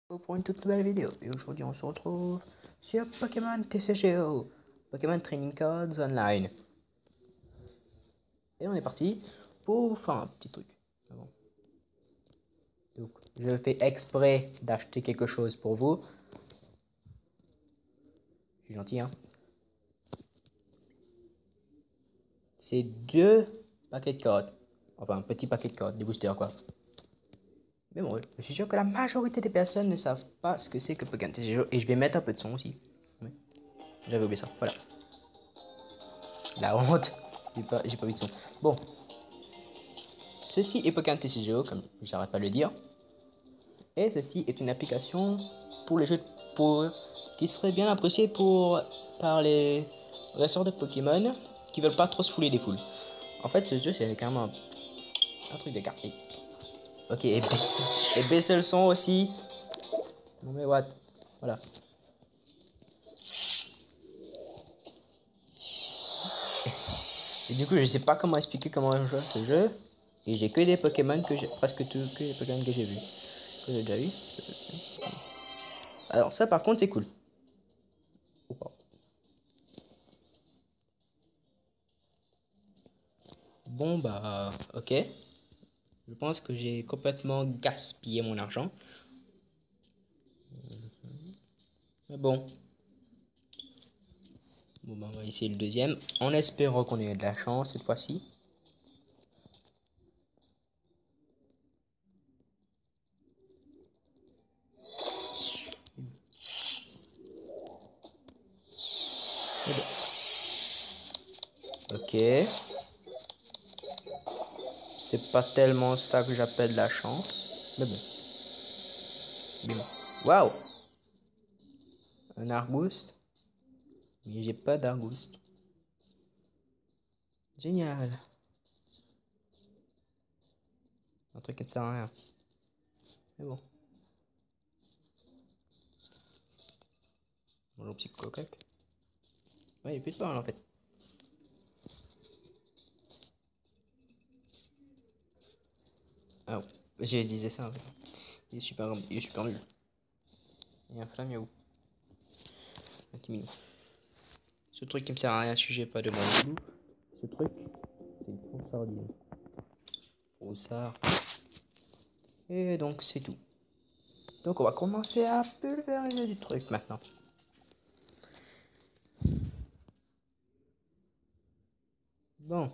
Pour une toute nouvelle vidéo. Et aujourd'hui on se retrouve sur Pokémon TCGO, Pokémon Training Cards Online. Et on est parti pour faire un petit truc. Donc je fais exprès d'acheter quelque chose pour vous. Je suis gentil, hein. C'est 2 paquets de cartes. Enfin un petit paquet de cartes, des boosters quoi. Mais bon, je suis sûr que la majorité des personnes ne savent pas ce que c'est que Pokémon TCGO. Et je vais mettre un peu de son aussi. Oui. J'avais oublié ça, voilà. La honte. J'ai pas mis de son. Bon. Ceci est Pokémon TCGO, comme j'arrête pas de le dire. Et ceci est une application pour les jeux qui serait bien appréciée par les dresseurs de Pokémon qui veulent pas trop se fouler des foules. En fait, ce jeu, c'est carrément un truc de cartes. Ok, et baisser le son aussi. Non mais what? Voilà. Et du coup, je sais pas comment expliquer comment on joue à ce jeu. Et j'ai que des Pokémon que j'ai presque tous que les Pokémon que j'ai vus. Que j'ai déjà eu. Alors ça par contre c'est cool. Bon bah ok. Je pense que j'ai complètement gaspillé mon argent. Mais bon. Bon bah on va essayer le deuxième. En espérant qu'on ait de la chance cette fois-ci. Ok. C'est pas tellement ça que j'appelle la chance. Mais bon. Waouh! Un Argouste. Mais j'ai pas d'Argouste. Génial. Un truc qui ne sert à rien. Mais bon. Bonjour petit cocac. Ouais, il est plus de parole en fait. Ah, j'ai disais ça en fait. Il est super nul. Il y a un Flamiaou. Un petit mignon. Ce truc qui me sert à rien si j'ai pas de bon goût. Ce truc, c'est une grande sardine. Froussard. Et donc c'est tout. Donc on va commencer à pulvériser du truc maintenant. Bon.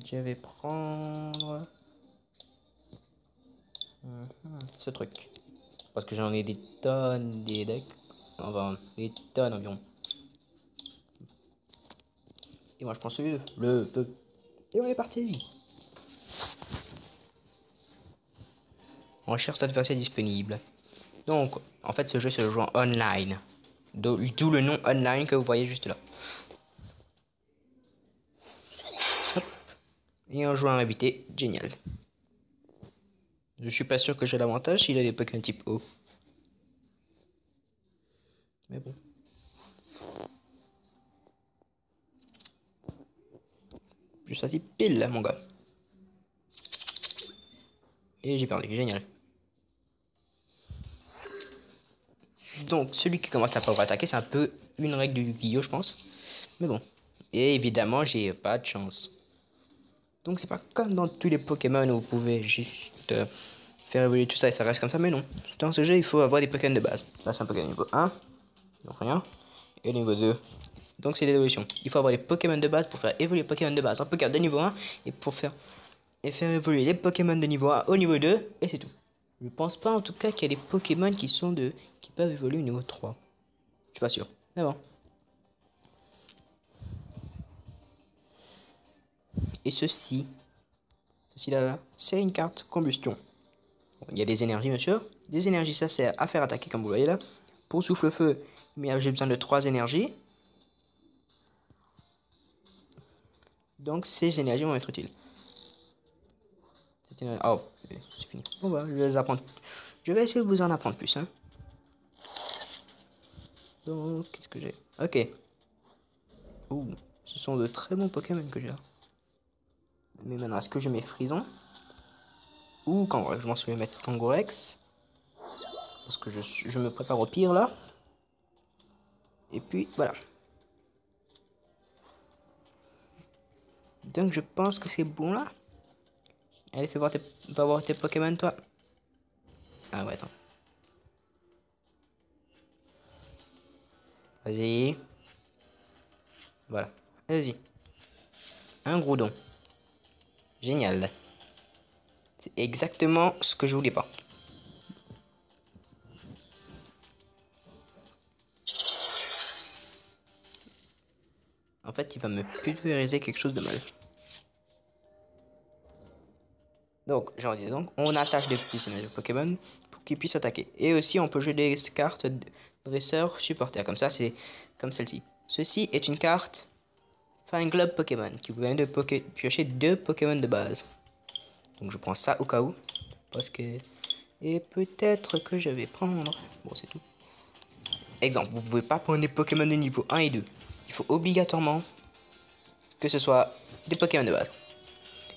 Je vais prendre ce truc. Parce que j'en ai des tonnes des decks. Enfin, des tonnes environ. Et moi je prends celui-là. Le feu. Et on est parti. Recherche d'adversaire disponible. Donc, en fait, ce jeu se joue en online. D'où le nom online que vous voyez juste là. Hop. Et un joueur invité, génial. Je suis pas sûr que j'ai l'avantage s'il a des Pokémon type O. Mais bon. Je suis assis pile là, mon gars. Et j'ai perdu, génial. Donc, celui qui commence à pouvoir attaquer, c'est un peu une règle de Yu-Gi-Oh, je pense. Mais bon. Et évidemment, j'ai pas de chance. Donc, c'est pas comme dans tous les Pokémon où vous pouvez juste faire évoluer tout ça et ça reste comme ça. Mais non. Dans ce jeu, il faut avoir des Pokémon de base. Là, c'est un Pokémon niveau 1. Donc, rien. Et niveau 2. Donc, c'est l'évolution. Il faut avoir les Pokémon de base pour faire évoluer les Pokémon de base en Pokémon de niveau 1 et pour faire évoluer les Pokémon de niveau 1 au niveau 2 et c'est tout. Je pense pas en tout cas qu'il y a des Pokémon qui peuvent évoluer au niveau 3. Je suis pas sûr. Mais bon. Et ceci là, c'est une carte combustion. Bon, il y a des énergies, bien sûr. Des énergies, ça sert à faire attaquer, comme vous voyez là. Pour souffle feu, mais j'ai besoin de 3 énergies. Donc ces énergies vont être utiles. Oh, c'est fini. Bon bah, je vais les apprendre. Je vais essayer de vous en apprendre plus. Hein. Donc, qu'est-ce que j'ai? Ok. Ouh, ce sont de très bons Pokémon que j'ai là. Mais maintenant, est-ce que je mets Frison? ou Kangorex. Je m'en souviens mettre Kangorex. Parce que je me prépare au pire là. Et puis voilà. Donc je pense que c'est bon là. Allez, va voir tes Pokémon toi. Ah ouais, attends. Vas-y. Voilà. Vas-y. Un Groudon. Génial. C'est exactement ce que je voulais pas. En fait, il va me pulvériser quelque chose de mal. Donc, j'en dis donc, on attache des petits images de Pokémon pour qu'ils puissent attaquer. Et aussi, on peut jouer des cartes dresseur supporter, comme ça, c'est comme celle-ci. Ceci est une carte Fan Club Pokémon qui vous vient de piocher 2 Pokémon de base. Donc, je prends ça au cas où. Parce que... Et peut-être que je vais prendre... Bon, c'est tout. Exemple, vous pouvez pas prendre des Pokémon de niveau 1 et 2. Il faut obligatoirement que ce soit des Pokémon de base.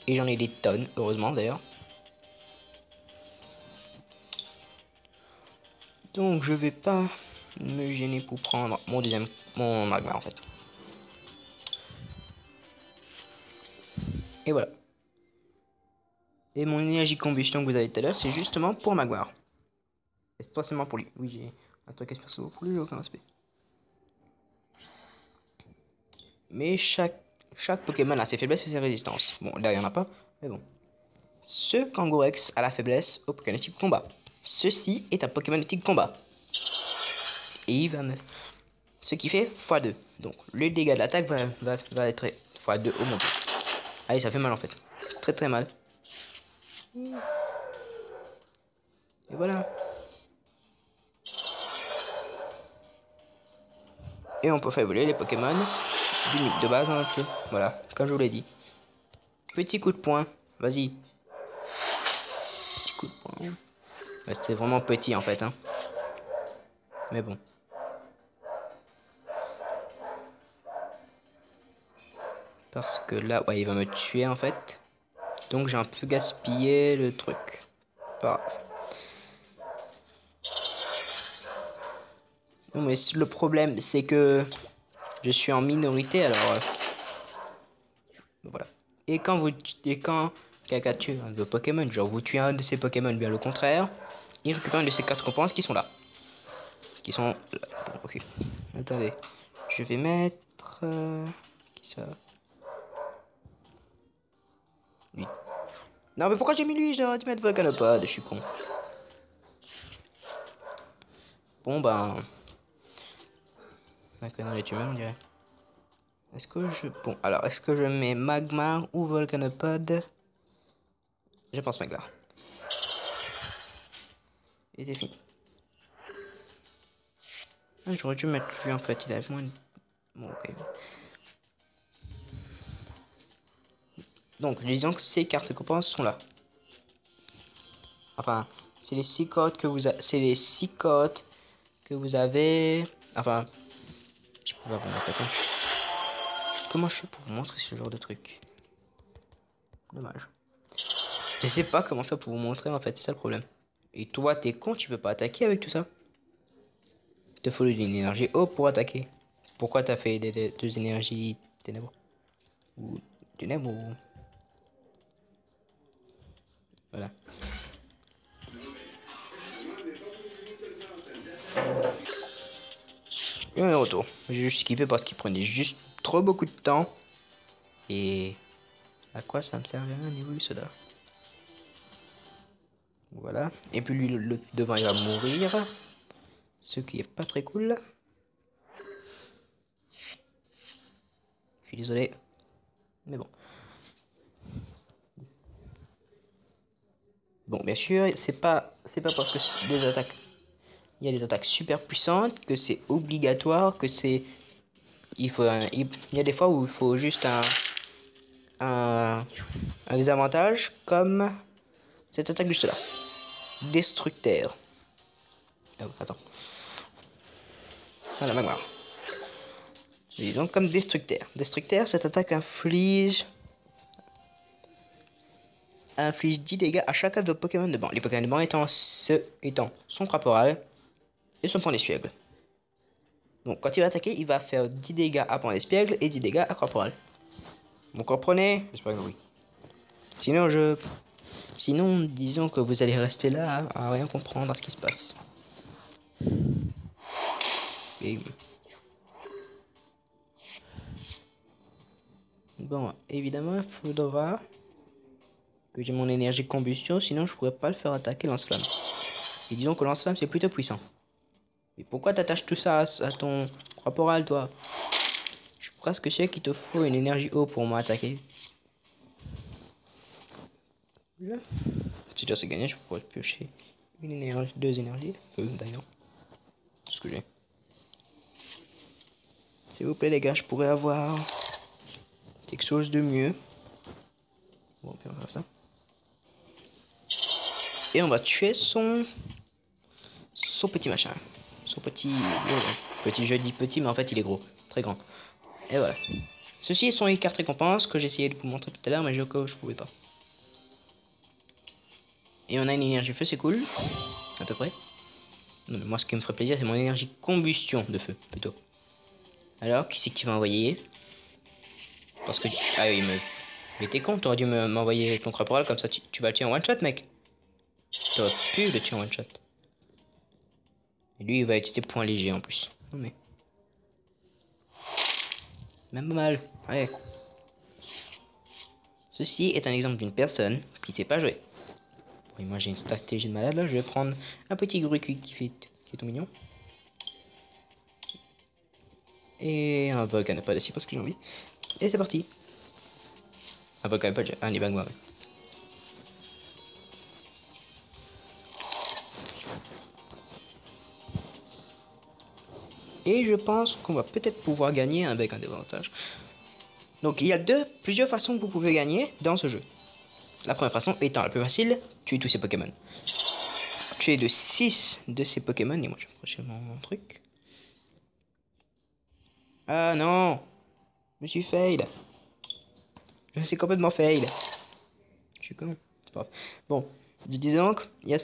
Et j'en ai des tonnes, heureusement d'ailleurs. Donc je vais pas me gêner pour prendre mon magma en fait. Et voilà. Et mon énergie combustion que vous avez tout à l'heure, c'est justement pour Magmar. Et c'est forcément pour lui. Oui, j'ai un truc spécial pour lui, aucun aspect. Mais chaque Pokémon a ses faiblesses et ses résistances. Bon, là, il n'y en a pas, mais bon. Ce Kangourex a la faiblesse au Pokémon de type combat. Ceci est un Pokémon de type combat. Et il va me... Ce qui fait x2. Donc, le dégât de l'attaque va être x2 au montant. Allez, ça fait mal en fait. Très très mal. Et voilà. Et on peut faire évoluer les Pokémon de base en entier. Voilà, comme je vous l'ai dit. Petit coup de poing. Vas-y. Petit coup de poing. Ouais, c'était vraiment petit en fait. Hein. Mais bon. Parce que là, ouais, il va me tuer en fait. Donc j'ai un peu gaspillé le truc. Pas grave. Non, mais le problème, c'est que je suis en minorité, alors voilà. Et quand quelqu'un tue un de Pokémon, genre vous tuez un de ces Pokémon, bien le contraire, il récupère une de ces 4 récompenses qui sont là. Qui sont là. Bon, ok. Attendez. Je vais mettre... qui ça? Lui. Non, mais pourquoi j'ai mis lui? J'aurais dû mettre Volcanopode, je suis con. Bon, ben... Un connerie tu on dirait. Est-ce que je... Bon, alors, est-ce que je mets Magmar ou Volcanopode? Je pense Magmar. Et c'est fini. Ah, j'aurais dû mettre lui, en fait. Il a moins... Bon, ok. Donc, disons que ces cartes récompenses sont là. Enfin, c'est les 6 codes que vous avez... C'est les 6 codes que vous avez... Enfin... Je peux pas vous mettre, d'accord. Comment je fais pour vous montrer ce genre de truc? Dommage. Je sais pas comment faire pour vous montrer en fait, c'est ça le problème. Et toi, t'es con, tu peux pas attaquer avec tout ça. Il te faut une énergie haut pour attaquer. Pourquoi t'as fait deux énergies ténèbres? Ou ténèbres ou... Voilà. Et on est de retour. J'ai juste skippé parce qu'il prenait juste trop beaucoup de temps. Et... À quoi ça me servait un niveau du soda? Voilà. Et puis lui, le devant, il va mourir. Ce qui est pas très cool. Je suis désolé. Mais bon. Bon, bien sûr, c'est pas parce que des attaques... Il y a des attaques super puissantes que c'est obligatoire, que c'est... il y a des fois où il faut juste un désavantage comme cette attaque juste là. Destructeur. Oh, attends. Voilà, Magmar. Disons comme destructeur. Destructeur, cette attaque inflige inflige 10 dégâts à chacun de vos Pokémon de banc. Les Pokémon de banc étant son Corporal et son point d'espiègle. Donc quand il va attaquer, il va faire 10 dégâts à point d'espiègle et 10 dégâts à Corporal. Vous comprenez? J'espère que oui. Sinon, disons que vous allez rester là à rien comprendre à ce qui se passe. Et... Bon, évidemment, il faudra que j'ai mon énergie de combustion, sinon je pourrais pas le faire attaquer lance-flamme. Et disons que lance-flamme c'est plutôt puissant. Mais pourquoi t'attaches tout ça à ton corporal, toi? Je suis presque sûr qu'il te faut une énergie eau pour m'attaquer. Là. Si déjà c'est gagné, je pourrais piocher une énergie, 2 énergies, feu d'ailleurs. C'est ce que j'ai. S'il vous plaît les gars, je pourrais avoir quelque chose de mieux. Bon, on va faire ça. Et on va tuer son petit machin. Son petit... petit, je dis petit, mais en fait il est gros. Très grand. Et voilà. Ceci est son carte récompense que j'ai essayé de vous montrer tout à l'heure, mais je pouvais pas. Et on a une énergie feu, c'est cool. À peu près. Non, mais moi ce qui me ferait plaisir, c'est mon énergie combustion de feu, plutôt. Alors, qui c'est que tu vas envoyer? Parce que... Ah oui, mais t'es con, t'aurais dû m'envoyer ton corporal, comme ça tu vas le tuer en one shot, mec. T'aurais pu le tuer en one shot. Et lui, il va utiliser point léger en plus. Non mais... Même pas mal. Allez. Ceci est un exemple d'une personne qui sait pas jouer. Oui, moi j'ai une stratégie de malade là. Je vais prendre un petit Grucu qui est tout mignon. Et un Volcan pas aussi parce que j'ai envie. Et c'est parti. Un Volcan pas, un Libangua. Ouais. Et je pense qu'on va peut-être pouvoir gagner avec un désavantage. Donc il y a plusieurs façons que vous pouvez gagner dans ce jeu. La première façon étant la plus facile, tuer tous ces Pokémon. Tuer de 6 de ces Pokémon. Et moi je vais approcher mon truc. Ah non, je suis fail. Je suis complètement fail. Je suis con. C'est pas grave. Bon, disons qu'il y a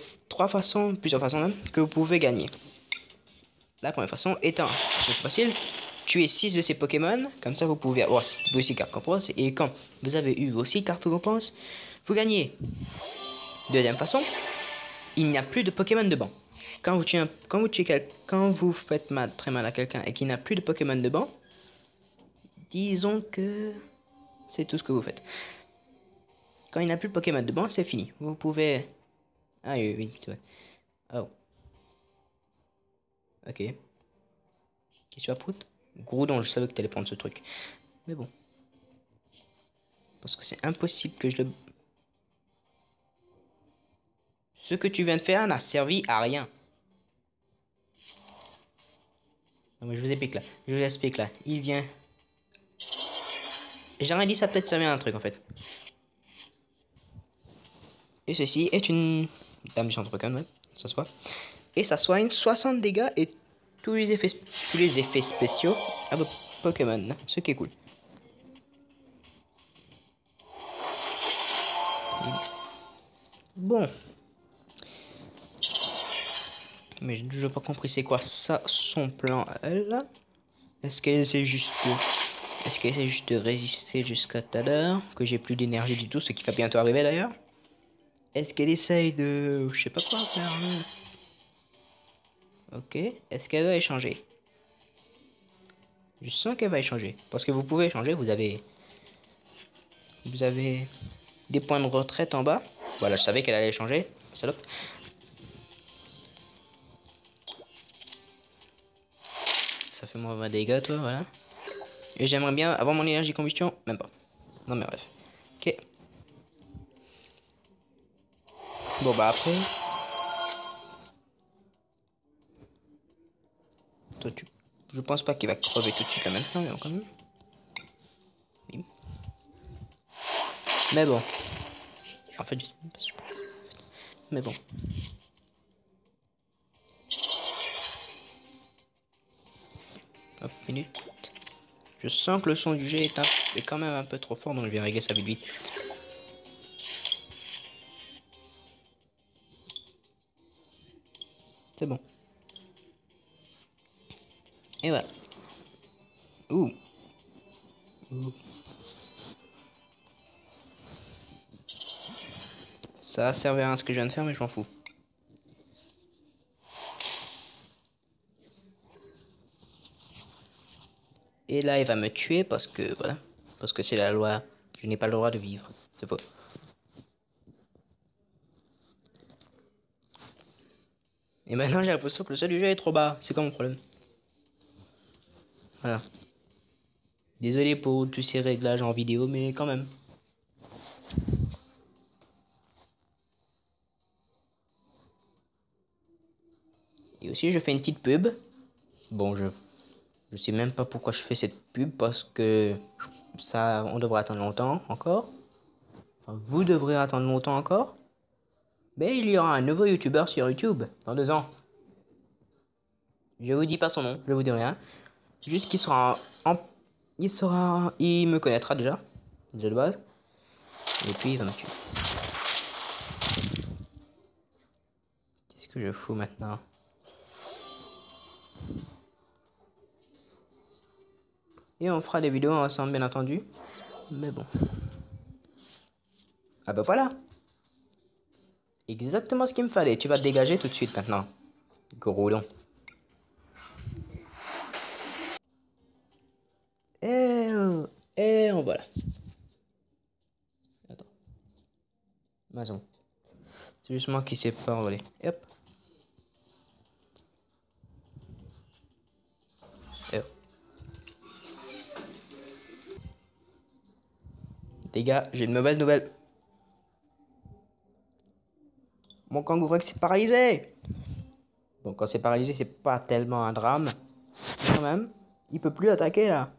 plusieurs façons même, que vous pouvez gagner. La première façon étant, c'est facile, tuer 6 de ces Pokémon, comme ça vous pouvez avoir vos 6 cartes récompenses, et quand vous avez eu vos 6 cartes récompenses, vous gagnez. Deuxième façon, il n'y a plus de Pokémon de banc. Quand vous faites très mal à quelqu'un et qu'il n'a plus de Pokémon de banc, disons que c'est tout ce que vous faites. Quand il n'a plus de Pokémon de banc, c'est fini. Vous pouvez... Ah oui, oui, c'est vrai. Oh. Ok. Qu'est-ce que tu as prout? Groudon, je savais que tu allais prendre ce truc. Mais bon. Parce que c'est impossible que je le... Ce que tu viens de faire n'a servi à rien. Non, mais je vous explique là. Je vous explique là. Il vient... J'ai rien dit, ça peut-être servi à un truc en fait. Et ceci est une... La mission de Pokémon, ouais. Ça se voit. Et ça soigne 60 dégâts et tous les effets spéciaux à vos Pokémon. Ce qui est cool. Bon. Mais j'ai toujours pas compris c'est quoi ça, son plan à elle là. Est-ce qu'elle essaie juste de résister jusqu'à tout à l'heure, que j'ai plus d'énergie du tout, ce qui va bientôt arriver d'ailleurs. Est-ce qu'elle essaye de... je sais pas quoi faire. Ok. Est-ce qu'elle va échanger? Je sens qu'elle va échanger. Parce que vous pouvez échanger, vous avez des points de retraite en bas. Voilà, je savais qu'elle allait échanger. Salope. Ça fait moins 20 dégâts, toi, voilà. Et j'aimerais bien avoir mon énergie combustion. Même pas. Non, mais bref. Ok. Bon, bah après. Toi, je pense pas qu'il va crever tout de suite là maintenant, mais quand même. Oui. Mais bon. En fait, je sais même pas si je peux. Mais bon. Hop, minute. Je sens que le son du jet est quand même un peu trop fort, donc je vais régler ça vite vite. C'est bon. Et voilà. Ouh. Ouh. Ça servait à ce que je viens de faire, mais je m'en fous. Et là, il va me tuer parce que, voilà. Parce que c'est la loi. Je n'ai pas le droit de vivre. C'est faux. Et maintenant, j'ai l'impression que le sol du jeu est trop bas. C'est quoi mon problème? Voilà. Désolé pour tous ces réglages en vidéo, mais quand même. Et aussi, je fais une petite pub. Bon, je sais même pas pourquoi je fais cette pub parce que ça, on devrait attendre longtemps encore. Enfin, vous devrez attendre longtemps encore. Mais il y aura un nouveau youtubeur sur YouTube dans 2 ans. Je vous dis pas son nom, je vous dis rien. Juste qu'il sera il me connaîtra déjà de base. Et puis il va me tuer. Qu'est-ce que je fous maintenant? Et on fera des vidéos ensemble, bien entendu. Mais bon. Ah bah voilà. Exactement ce qu'il me fallait. Tu vas te dégager tout de suite maintenant. Gros long. Et voilà. Attends. Maison. C'est juste moi qui sais pas envoler. Hop. Et hop. Les gars, j'ai une mauvaise nouvelle. Mon kangourou s'est paralysé. Bon, quand c'est paralysé, c'est pas tellement un drame. Mais quand même, il peut plus attaquer là.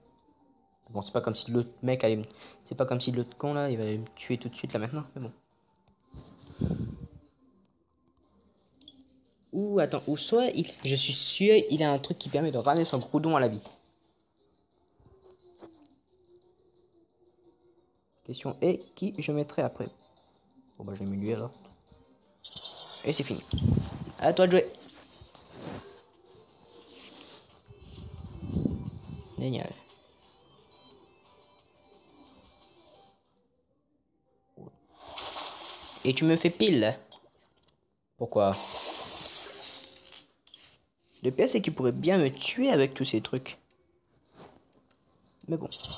Bon, c'est pas comme si l'autre mec allait me... C'est pas comme si l'autre con là, il va me tuer tout de suite là maintenant. Mais bon. Ou attends, ou soit il... Je suis sûr, il a un truc qui permet de ramener son groudon à la vie. Question est qui je mettrai après. Bon bah je vais mis lui alors. Et c'est fini. À toi de jouer. Génial. Et tu me fais pile. Pourquoi? Le pire c'est qu'il pourrait bien me tuer avec tous ces trucs. Mais bon. C'est tout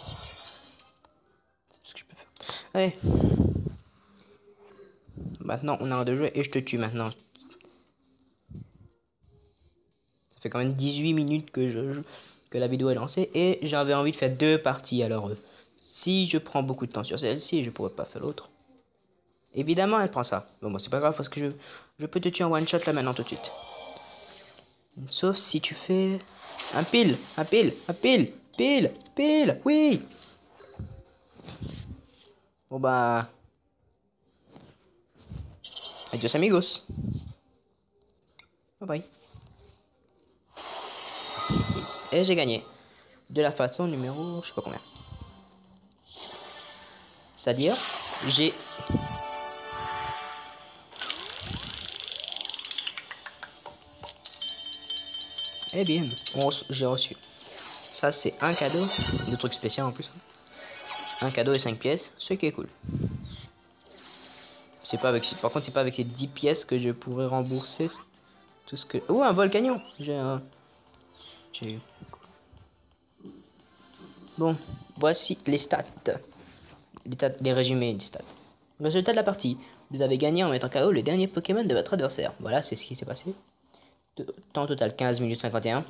ce que je peux faire. Allez. Maintenant on arrête de jouer et je te tue maintenant. Ça fait quand même 18 minutes que la vidéo est lancée et j'avais envie de faire 2 parties. Alors si je prends beaucoup de temps sur celle-ci, je pourrais pas faire l'autre. Évidemment elle prend ça. Bon c'est pas grave parce que je peux te tuer en one shot là maintenant tout de suite. Sauf si tu fais un pile, pile, oui. Bon bah, adios amigos. Bye bye. Et j'ai gagné. De la façon numéro, je sais pas combien. C'est-à-dire, j'ai... Eh bien, j'ai reçu. Ça c'est un cadeau, de trucs spéciaux en plus. Un cadeau et 5 pièces, ce qui est cool. C'est pas avec, par contre c'est pas avec ces 10 pièces que je pourrais rembourser tout ce que... Oh un volcanion. J'ai... Bon, voici les stats. Les résumés des stats. Résultat de la partie. Vous avez gagné en mettant KO le dernier Pokémon de votre adversaire. Voilà, c'est ce qui s'est passé. Temps total 15 minutes 51.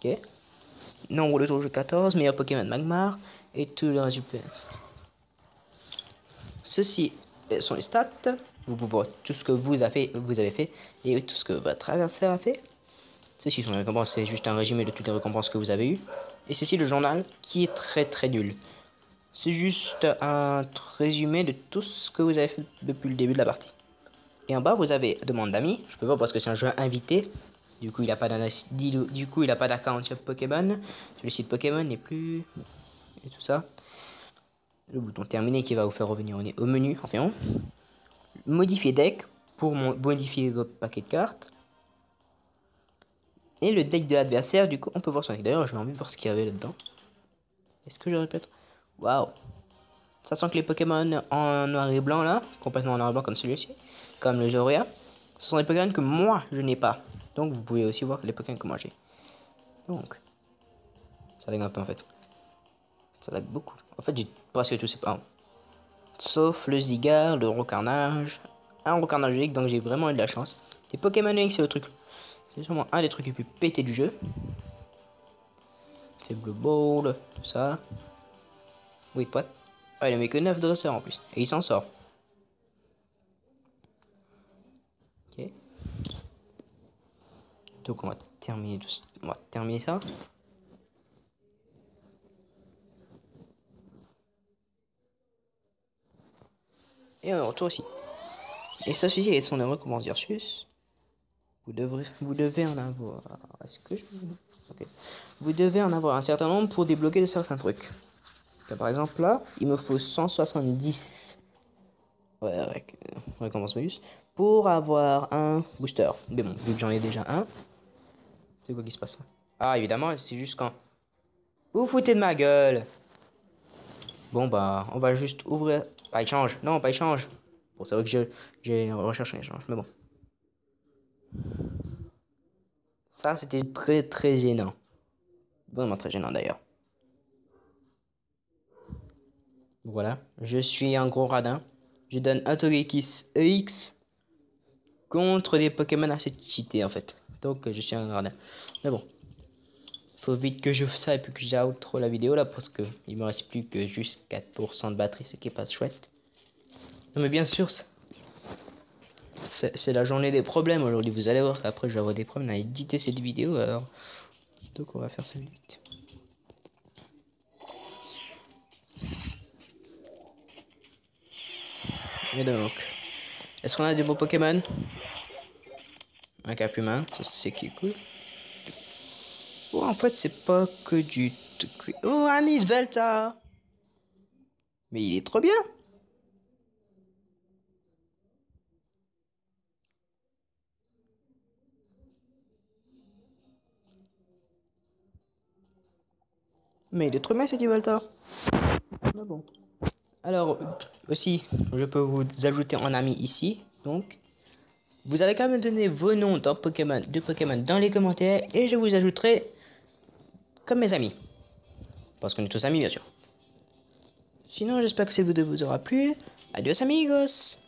Ok. Nombre de tours 14. Meilleur Pokémon Magmar. Et tout le résultat. Ceci sont les stats. Vous pouvez voir tout ce que vous avez fait et tout ce que votre adversaire a fait. Ceci sont les récompenses, c'est juste un résumé de toutes les récompenses que vous avez eues. Et ceci le journal qui est très nul. C'est juste un résumé de tout ce que vous avez fait depuis le début de la partie. Et en bas vous avez demande d'amis. Je peux voir parce que c'est un jeu invité. Du coup il n'a pas d'account sur Pokémon. Sur le site Pokémon n'est plus et tout ça. Le bouton terminé qui va vous faire revenir au menu environ. Modifier deck pour modifier votre paquet de cartes. Et le deck de l'adversaire, du coup, on peut voir son deck. D'ailleurs, j'ai envie de voir ce qu'il y avait là-dedans. Est-ce que je répète? Waouh! Ça sent que les Pokémon en noir et blanc, là, complètement en noir et blanc comme celui-ci, comme le Joria, ce sont des Pokémon que moi, je n'ai pas. Donc, vous pouvez aussi voir les Pokémon que moi j'ai. Donc, ça lag un peu en fait. Ça lag beaucoup. En fait, j'ai presque tous ces pas. Sauf le Zygarde, le Rocarnage, un Rocarnage X, donc j'ai vraiment eu de la chance. Les Pokémon X, c'est le truc. C'est sûrement un des trucs les plus pétés du jeu. C'est Blue Ball, tout ça. Oui, quoi? Ah, il a mis que 9 dresseurs en plus. Et il s'en sort. Ok. Donc on va terminer, ça. Et on retourne aussi. Et ça suffit avec son recommence versus. Vous devez en avoir. Est-ce que je. Ok. Vous devez en avoir un certain nombre pour débloquer certains trucs. Comme par exemple là, il me faut 170. Ouais, avec récompense bonus. Pour avoir un booster. Mais bon, vu que j'en ai déjà un. C'est quoi qui se passe? Ah, évidemment, c'est juste quand. Vous vous foutez de ma gueule. Bon, bah, on va juste ouvrir. Pas échange. Non, pas échange. Bon, c'est vrai que j'ai recherché un échange, mais bon. Ça, c'était très, très gênant. Vraiment très gênant d'ailleurs. Voilà. Je suis un gros radin. Je donne un Togekiss EX contre des Pokémon assez cheatés en fait. Donc, je suis un radin. Mais bon. Faut vite que je fasse ça et puis que j'outro la vidéo là parce que il me reste plus que juste 4% de batterie, ce qui est pas chouette. Non, mais bien sûr, c'est la journée des problèmes aujourd'hui. Vous allez voir qu'après je vais avoir des problèmes à éditer cette vidéo. Alors, donc on va faire ça vite. Et donc, est-ce qu'on a des beaux Pokémon? Un Capumain, ça c'est qui est cool. Oh, en fait, c'est pas que du. Oh, un Nidvelta! Mais il est trop bien! Mais il est trop bien ce Nidvelta! Ah bon. Alors, aussi, je peux vous ajouter en ami ici. Donc, vous avez quand même donné vos noms de Pokémon dans les commentaires et je vous ajouterai comme mes amis. Parce qu'on est tous amis, bien sûr. Sinon, j'espère que cette vidéo vous aura plu. Adios amigos!